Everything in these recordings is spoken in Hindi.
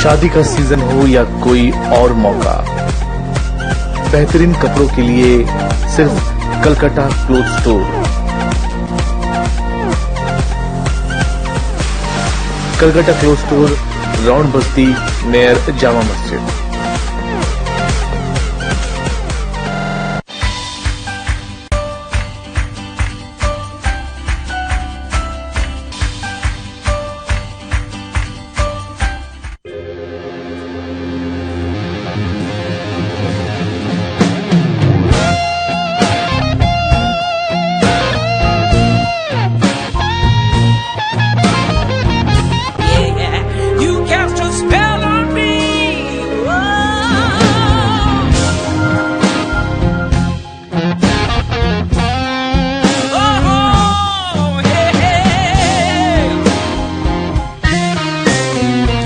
शादी का सीजन हो या कोई और मौका, बेहतरीन कपड़ों के लिए सिर्फ Calcutta cloth store. Calcutta cloth store, round Basti near Jama Masjid.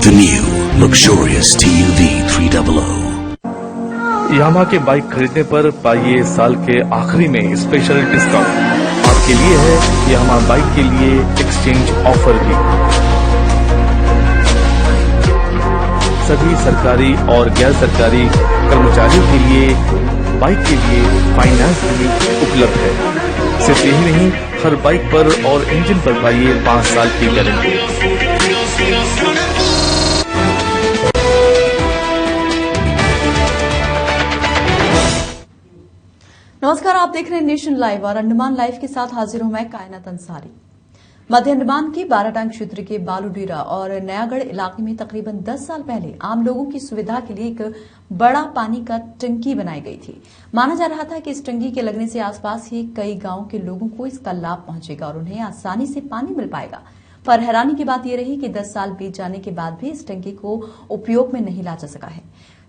The new luxurious TUV 300. यामा के बाइक खरीदने पर पाइए साल के आखिरी में स्पेशल डिस्काउंट। आपके लिए है यामा बाइक के लिए एक्सचेंज ऑफर भी। सभी सरकारी और गैर सरकारी कर्मचारियों के लिए बाइक के लिए फाइनेंस भी उपलब्ध है। सिर्फ यही नहीं, हर बाइक पर और इंजन पर पाइए 5 साल की गारंटी। नमस्कार, आप देख रहे हैं नेशन लाइव और अंडमान लाइव के साथ हाजिर हूं मैं कायनात अंसारी। मध्य अंडमान के बाराटांग क्षेत्र के बालूडीरा और नयागढ़ इलाके में तकरीबन 10 साल पहले आम लोगों की सुविधा के लिए एक बड़ा पानी का टंकी बनाई गई थी। माना जा रहा था कि इस टंकी के लगने से आसपास ही कई गांवों के लोगों को इसका लाभ पहुंचेगा और उन्हें आसानी से पानी मिल पाएगा। पर हैरानी की बात यह रही कि 10 साल बीत जाने के बाद भी इस टंकी को उपयोग में नहीं ला जा सका है।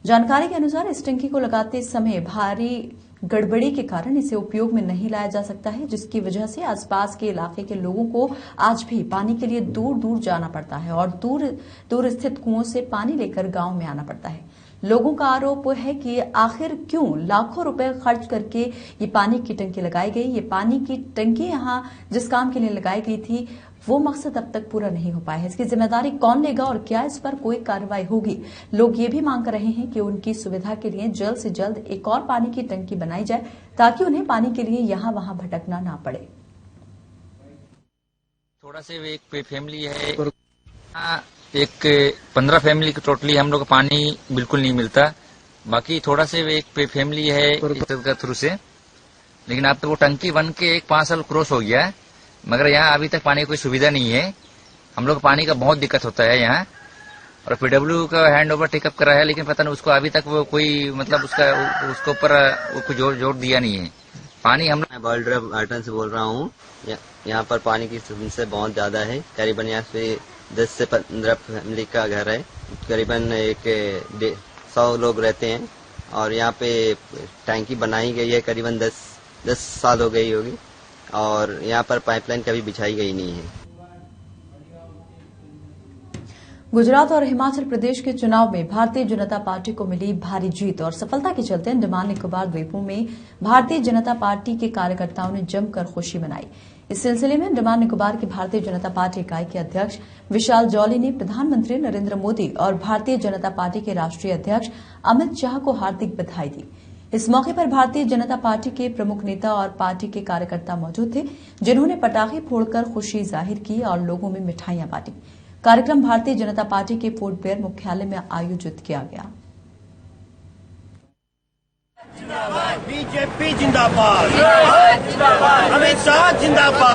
जानकारी के अनुसार इस टंकी को लगाते समय भारी गड़बड़ी के कारण इसे उपयोग में नहीं लाया जा सकता है, जिसकी वजह से आसपास के इलाके के लोगों को आज भी पानी के लिए दूर दूर जाना पड़ता है और दूर दूर स्थित कुओं से पानी लेकर गांव में आना पड़ता है। लोगों का आरोप है कि आखिर क्यों लाखों रुपए खर्च करके ये पानी की टंकी लगाई गई। ये पानी की टंकी यहाँ जिस काम के लिए लगाई गई थी वो मकसद अब तक पूरा नहीं हो पाया है। इसकी जिम्मेदारी कौन लेगा और क्या इस पर कोई कार्रवाई होगी? लोग ये भी मांग कर रहे हैं कि उनकी सुविधा के लिए जल्द से जल्द एक और पानी की टंकी बनाई जाए ताकि उन्हें पानी के लिए यहाँ वहाँ भटकना ना पड़े। थोड़ा से एक फैमिली है, एक 15 फैमिली को टोटली हम लोग को पानी बिल्कुल नहीं मिलता। बाकी थोड़ा से एक फैमिली है थ्रू से, लेकिन अब तो वो टंकी बन के 5 साल क्रॉस हो गया है, मगर यहाँ अभी तक पानी की कोई सुविधा नहीं है। हम लोग पानी का बहुत दिक्कत होता है यहाँ, और पीडब्ल्यू का हैंड ओवर टेकअप करा है, लेकिन पता नहीं उसको अभी तक वो कोई मतलब उसके ऊपर कुछ जोर दिया नहीं है। पानी हम मैं बाल्डरा से बोल रहा हूँ। यहाँ पर पानी की समस्या बहुत ज्यादा है। करीबन यहाँ से 10 से 15 फैमिली का घर है, करीबन 100 लोग रहते हैं और यहाँ पे टैंकी बनाई गई है, करीबन 10 साल हो गई होगी और यहाँ पर पाइपलाइन कभी बिछाई गई नहीं है। गुजरात और हिमाचल प्रदेश के चुनाव में भारतीय जनता पार्टी को मिली भारी जीत और सफलता के चलते अंडमान निकोबार द्वीपों में भारतीय जनता पार्टी के कार्यकर्ताओं ने जमकर खुशी मनाई। इस सिलसिले में अंडमान निकोबार की भारतीय जनता पार्टी इकाई के अध्यक्ष विशाल जॉली ने प्रधानमंत्री नरेंद्र मोदी और भारतीय जनता पार्टी के राष्ट्रीय अध्यक्ष अमित शाह को हार्दिक बधाई दी। इस मौके पर भारतीय जनता पार्टी के प्रमुख नेता और पार्टी के कार्यकर्ता मौजूद थे, जिन्होंने पटाखे फोड़कर खुशी जाहिर की और लोगों में मिठाइयां बांटी। कार्यक्रम भारतीय जनता पार्टी के पोर्ट ब्लेयर मुख्यालय में आयोजित किया गया। बीजेपी जिंदाबाद, अमित शाह जिंदाबाद।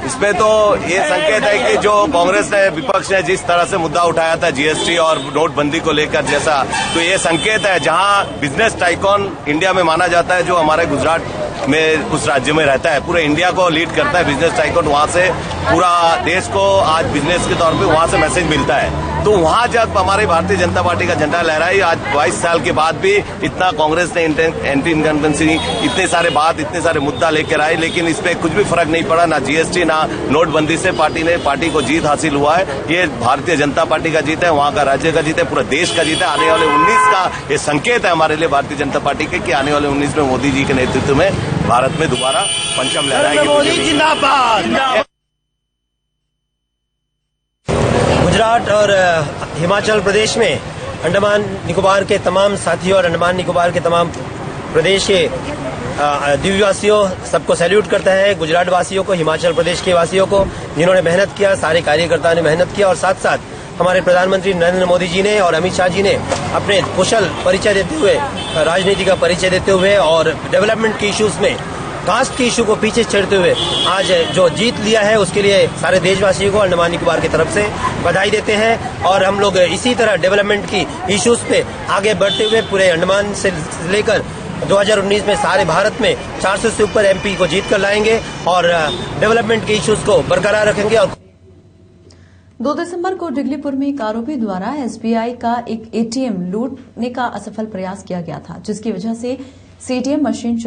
इसमें तो ये संकेत है कि जो कांग्रेस ने विपक्ष ने जिस तरह से मुद्दा उठाया था जीएसटी और नोटबंदी को लेकर जैसा, तो ये संकेत है जहां बिजनेस टाइकॉन इंडिया में माना जाता है, जो हमारे गुजरात में उस राज्य में रहता है, पूरे इंडिया को लीड करता है बिजनेस टाइकॉन। वहां से पूरा देश को आज बिजनेस के तौर पे वहां से मैसेज मिलता है। तो वहां जब हमारी भारतीय जनता पार्टी का झंडा लहराई, आज 22 साल के बाद भी इतना कांग्रेस ने एंटी इनकम्बेंसी इतने सारे मुद्दा लेकर आई, लेकिन इसमें कुछ भी फर्क नहीं पड़ा, ना जीएसटी ना नोटबंदी से पार्टी को जीत हासिल हुआ है। ये भारतीय जनता पार्टी का जीत है, वहां का राज्य का जीत है, पूरे देश का जीत है। आने वाले 19 का ये संकेत है हमारे लिए भारतीय जनता पार्टी के कि आने वाले 19 में मोदी जी के नेतृत्व में भारत में दोबारा परचम लहराएगी। गुजरात और हिमाचल प्रदेश में अंडमान निकोबार के तमाम साथियों और अंडमान निकोबार के तमाम प्रदेश के द्वीपवासियों सबको सैल्यूट करता है। गुजरात वासियों को, हिमाचल प्रदेश के वासियों को, जिन्होंने मेहनत किया, सारे कार्यकर्ताओं ने मेहनत किया और साथ साथ हमारे प्रधानमंत्री नरेंद्र मोदी जी ने और अमित शाह जी ने अपने कुशल परिचय देते हुए, राजनीति का परिचय देते हुए और डेवलपमेंट के इश्यूज में कास्ट के इशू को पीछे छोड़ते हुए आज जो जीत लिया है उसके लिए सारे देशवासियों को अंडमान निकोबार की तरफ से बधाई देते हैं। और हम लोग इसी तरह डेवलपमेंट की इश्यूज पे आगे बढ़ते हुए पूरे अंडमान से लेकर 2019 में सारे भारत में 400 से ऊपर एमपी को जीत कर लाएंगे और डेवलपमेंट के इश्यूज को बरकरार रखेंगे। और 2 दिसंबर को डिगलीपुर में एक आरोपी द्वारा एसबीआई का एक एटीएम लूटने का असफल प्रयास किया गया था, जिसकी वजह से एटीएम मशीन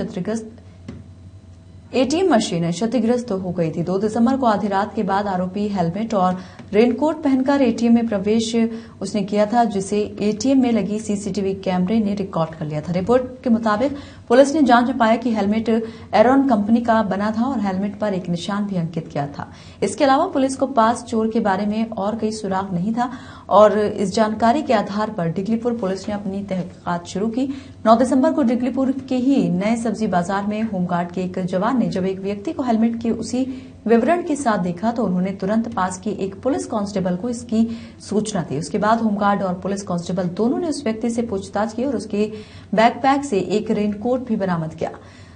क्षतिग्रस्त हो गई थी। 2 दिसंबर को आधी रात के बाद आरोपी हेलमेट और रेनकोट पहनकर एटीएम में प्रवेश उसने किया था, जिसे एटीएम में लगी सीसीटीवी कैमरे ने रिकॉर्ड कर लिया था। रिपोर्ट के मुताबिक पुलिस ने जांच में पाया कि हेलमेट एरॉन कंपनी का बना था और हेलमेट पर एक निशान भी अंकित किया था। इसके अलावा पुलिस को पास चोर के बारे में और कोई सुराग नहीं था और इस जानकारी के आधार पर डिगलीपुर पुलिस ने अपनी तहकीकात शुरू की। 9 दिसंबर को डिगलीपुर के ही नए सब्जी बाजार में होमगार्ड के एक जवान ने जब एक व्यक्ति को हेलमेट के उसी विवरण के साथ देखा तो उन्होंने तुरंत पास की एक पुलिस कांस्टेबल को इसकी सूचना दी। उसके बाद होमगार्ड और पुलिस कांस्टेबल दोनों ने उस व्यक्ति से पूछताछ की और उसके बैकपैक से एक रेनकोट भी बरामद किया।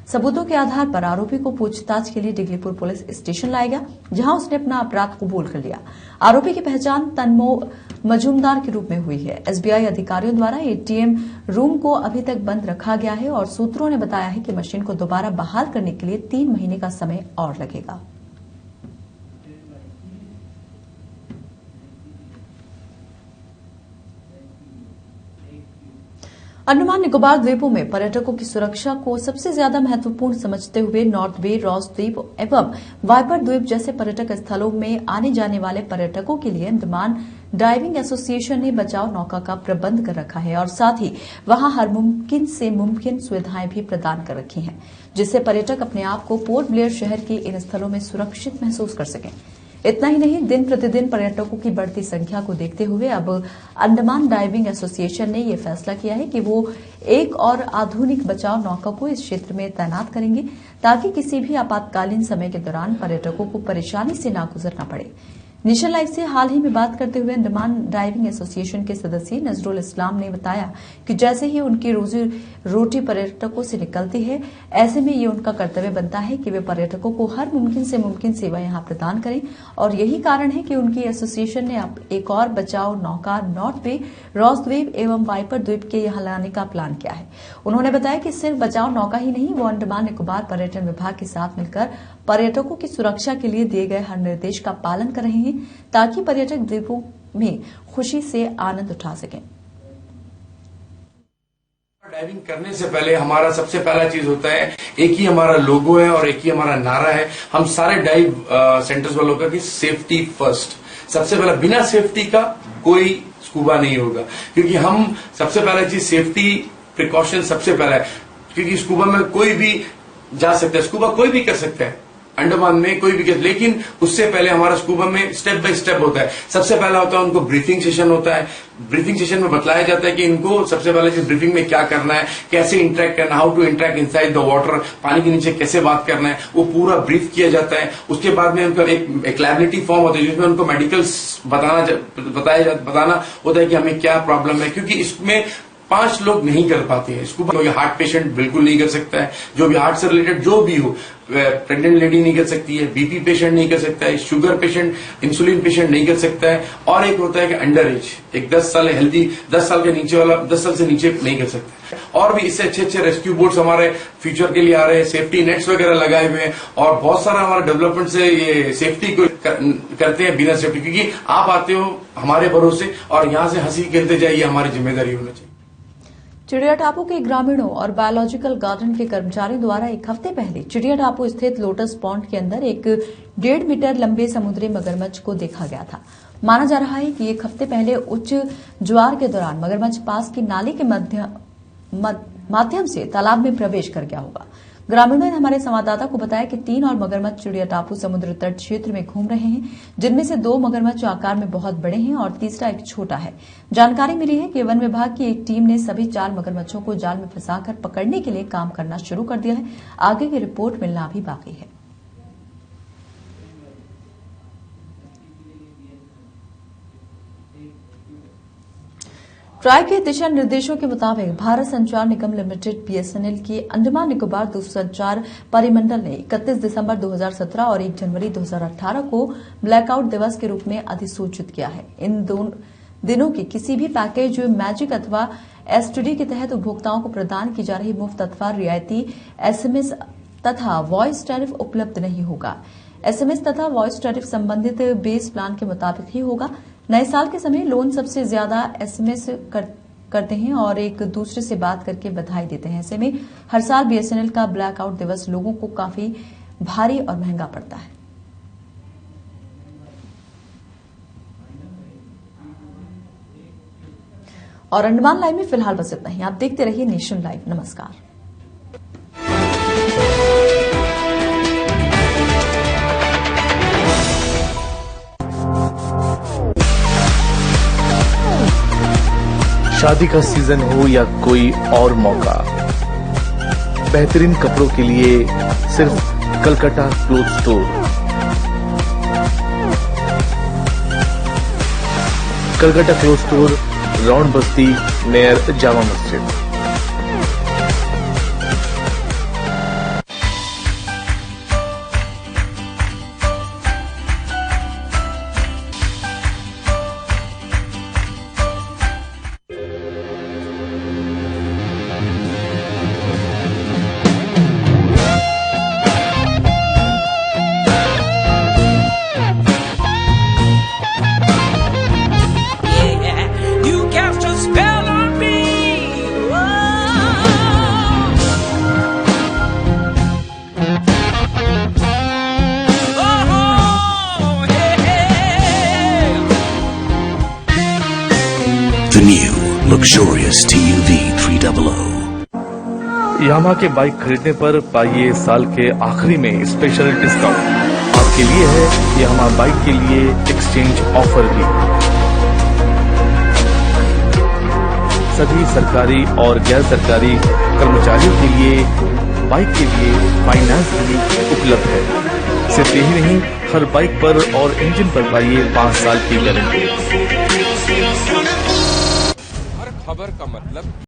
सबूतों के आधार पर आरोपी को पूछताछ के लिए डिगलीपुर पुलिस स्टेशन लाया गया, जहां उसने अपना अपराध कबूल कर लिया। आरोपी की पहचान तन्मो मजूमदार के रूप में हुई है। एसबीआई अधिकारियों द्वारा एटीएम रूम को अभी तक बंद रखा गया है और सूत्रों ने बताया है कि मशीन को दोबारा बहाल करने के लिए 3 महीने का समय और लगेगा। अंडमान निकोबार द्वीपों में पर्यटकों की सुरक्षा को सबसे ज्यादा महत्वपूर्ण समझते हुए नॉर्थ बे, रॉस द्वीप एवं वाइपर द्वीप जैसे पर्यटक स्थलों में आने जाने वाले पर्यटकों के लिए अंडमान डाइविंग एसोसिएशन ने बचाव नौका का प्रबंध कर रखा है और साथ ही वहां हर मुमकिन से मुमकिन सुविधाएं भी प्रदान कर रखी हैं, जिससे पर्यटक अपने आप को पोर्ट ब्लेयर शहर के इन स्थलों में सुरक्षित महसूस कर सकें। इतना ही नहीं, दिन प्रतिदिन पर्यटकों की बढ़ती संख्या को देखते हुए अब अंडमान डाइविंग एसोसिएशन ने यह फैसला किया है कि वो एक और आधुनिक बचाव नौका को इस क्षेत्र में तैनात करेंगे, ताकि किसी भी आपातकालीन समय के दौरान पर्यटकों को परेशानी से ना गुजरना पड़े। नेशन लाइव से हाल ही में बात करते हुए अंडमान डाइविंग एसोसिएशन के सदस्य नजरुल इस्लाम ने बताया कि जैसे ही उनकी रोजी रोटी पर्यटकों से निकलती है, ऐसे में ये उनका कर्तव्य बनता है कि वे पर्यटकों को हर मुमकिन से मुमकिन सेवा यहां प्रदान करें और यही कारण है कि उनकी एसोसिएशन ने अब एक और बचाव नौका नॉर्थ बे, रॉस द्वीप एवं वाइपर द्वीप के यहां लाने का प्लान किया है। उन्होंने बताया कि सिर्फ बचाव नौका ही नहीं, वो अंडमान निकोबार पर्यटन विभाग के साथ मिलकर पर्यटकों की सुरक्षा के लिए दिए गए हर निर्देश का पालन कर रहे हैं, ताकि पर्यटक द्वीपों में खुशी से आनंद उठा सकें। डाइविंग करने से पहले हमारा सबसे पहला चीज होता है, एक ही हमारा लोगो है और एक ही हमारा नारा है हम सारे डाइव सेंटर्स वालों का कि सेफ्टी फर्स्ट। सबसे पहला, बिना सेफ्टी का कोई स्कूबा नहीं होगा, क्योंकि हम सबसे पहला चीज सेफ्टी प्रिकॉशन सबसे पहला है, क्योंकि स्कूबा में कोई भी जा सकता है, स्कूबा कोई भी कर सकता है अंडमान में, कोई भी, लेकिन उससे पहले हमारा स्कूबा में स्टेप बाय स्टेप होता है। सबसे पहला होता है उनको ब्रीथिंग सेशन होता है। ब्रीथिंग सेशन में बतलाया जाता है कि इनको सबसे पहले जिस ब्रीथिंग में क्या करना है, कैसे इंटरेक्ट करना, how to interact inside the water, पानी के नीचे कैसे बात करना है, वो पूरा ब्रीफ किया जाता है। उसके बाद में उनका एक लायबिलिटी फॉर्म होता है जिसमें उनको मेडिकल बताना होता है कि हमें क्या प्रॉब्लम है, क्योंकि इसमें 5 लोग नहीं कर पाते हैं इसको। हार्ट पेशेंट बिल्कुल नहीं कर सकता है, जो भी हार्ट से रिलेटेड जो भी हो, प्रेग्नेंट लेडी नहीं कर सकती है, बीपी पेशेंट नहीं कर सकता है, शुगर पेशेंट, इंसुलिन पेशेंट नहीं कर सकता है, और एक होता है कि अंडर एज, एक 10 साल हेल्दी 10 साल के नीचे वाला 10 साल से नीचे नहीं कर सकता है। और भी इससे अच्छे अच्छे रेस्क्यू बोट्स हमारे फ्यूचर के लिए आ रहे हैं, सेफ्टी नेट्स वगैरह लगाए हुए हैं, और बहुत सारा हमारा डेवलपमेंट से ये सेफ्टी को करते हैं बिना सेफ्टी, क्योंकि आप आते हो हमारे भरोसे और यहां से हंसी खेलते जाइए, हमारी जिम्मेदारी होना चाहिए। चिड़िया टापू के ग्रामीणों और बायोलॉजिकल गार्डन के कर्मचारियों द्वारा एक हफ्ते पहले चिड़िया टापू स्थित लोटस पॉन्ड के अंदर एक 1.5 मीटर लंबे समुद्री मगरमच्छ को देखा गया था। माना जा रहा है कि एक हफ्ते पहले उच्च ज्वार के दौरान मगरमच्छ पास की नाली के माध्यम से तालाब में प्रवेश कर गया होगा। ग्रामीणों ने हमारे संवाददाता को बताया कि 3 और मगरमच्छ चिड़िया टापू समुद्र तट क्षेत्र में घूम रहे हैं, जिनमें से 2 मगरमच्छ आकार में बहुत बड़े हैं और तीसरा एक छोटा है। जानकारी मिली है कि वन विभाग की एक टीम ने सभी 4 मगरमच्छों को जाल में फंसाकर पकड़ने के लिए काम करना शुरू कर दिया है। आगे की रिपोर्ट मिलना भी बाकी है। ट्राई के दिशा निर्देशों के मुताबिक भारत संचार निगम लिमिटेड बीएसएनएल की अंडमान निकोबार दूरसंचार परिमंडल ने 31 दिसंबर 2017 और 1 जनवरी 2018 को ब्लैकआउट दिवस के रूप में अधिसूचित किया है। इन दिनों की किसी भी पैकेज मैजिक अथवा एसटीडी के तहत उपभोक्ताओं को प्रदान की जा रही मुफ्त अथवा रियायती एसएमएस तथा वॉइस टैरिफ उपलब्ध नहीं होगा। एसएमएस तथा वॉइस टैरिफ संबंधित बेस प्लान के मुताबिक ही होगा। नए साल के समय लोग सबसे ज्यादा एसएमएस करते हैं और एक दूसरे से बात करके बधाई देते हैं। ऐसे में हर साल बीएसएनएल का ब्लैकआउट दिवस लोगों को काफी भारी और महंगा पड़ता है। और अंडमान लाइव में फिलहाल बस इतना ही। आप देखते रहिए नेशन लाइव। नमस्कार। शादी का सीजन हो या कोई और मौका, बेहतरीन कपड़ों के लिए सिर्फ Calcutta cloth store. Calcutta cloth store, round Basti near Jama Masjid. The new luxurious TUV 300. यामा के बाइक खरीदने पर पाइए साल के आखिरी में स्पेशल डिस्काउंट। आपके लिए है यामा बाइक के लिए एक्सचेंज ऑफर भी। सभी सरकारी और गैर सरकारी कर्मचारियों के लिए बाइक के लिए फाइनेंस भी उपलब्ध है। सिर्फ यही नहीं, हर बाइक पर और इंजन पर पाइए 5 साल की गारंटी। हर खबर का मतलब